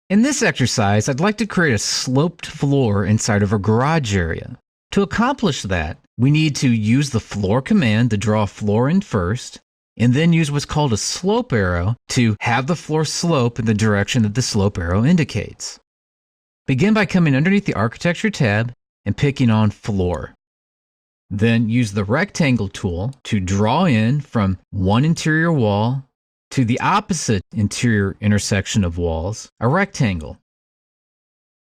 In this exercise, I'd like to create a sloped floor inside of a garage area. To accomplish that, we need to use the floor command to draw a floor in first, and then use what's called a slope arrow to have the floor slope in the direction that the slope arrow indicates. Begin by coming underneath the Architecture tab and picking on Floor. Then use the Rectangle tool to draw in from one interior wall to the opposite interior intersection of walls, a rectangle.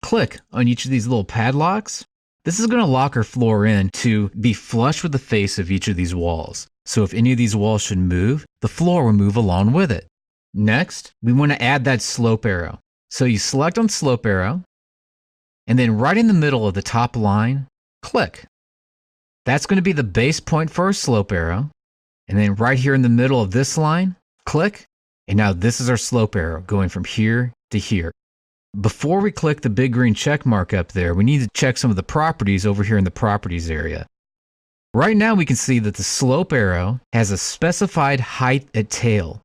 Click on each of these little padlocks. This is going to lock our floor in to be flush with the face of each of these walls. So if any of these walls should move, the floor will move along with it. Next, we want to add that slope arrow. So you select on slope arrow, and then right in the middle of the top line, click. That's going to be the base point for our slope arrow. And then right here in the middle of this line, click. And now this is our slope arrow going from here to here. Before we click the big green check mark up there, we need to check some of the properties over here in the properties area. Right now we can see that the slope arrow has a specified height at tail.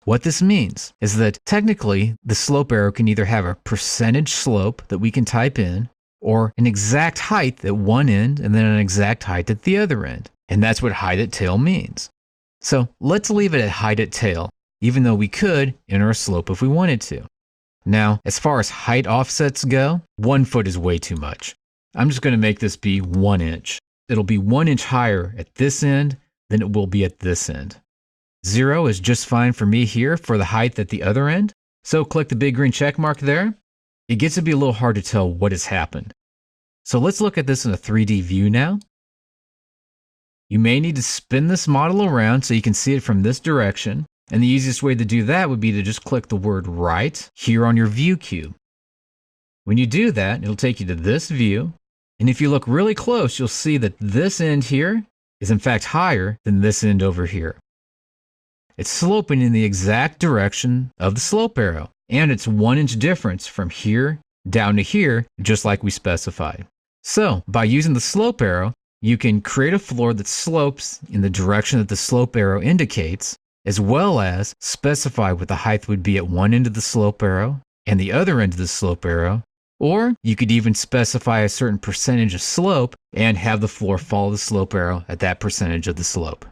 What this means is that technically the slope arrow can either have a percentage slope that we can type in, or an exact height at one end and then an exact height at the other end. And that's what height at tail means. So let's leave it at height at tail, even though we could enter a slope if we wanted to. Now, as far as height offsets go, 1 foot is way too much. I'm just going to make this be 1 inch. It'll be 1 inch higher at this end than it will be at this end. 0 is just fine for me here for the height at the other end. So click the big green check mark there. It gets to be a little hard to tell what has happened. So let's look at this in a 3D view now. You may need to spin this model around so you can see it from this direction. And the easiest way to do that would be to just click the word right here on your view cube. When you do that, it'll take you to this view. And if you look really close, you'll see that this end here is in fact higher than this end over here. It's sloping in the exact direction of the slope arrow. And it's 1 inch difference from here down to here, just like we specified. So by using the slope arrow, you can create a floor that slopes in the direction that the slope arrow indicates, as well as specify what the height would be at one end of the slope arrow and the other end of the slope arrow. Or you could even specify a certain percentage of slope and have the floor follow the slope arrow at that percentage of the slope.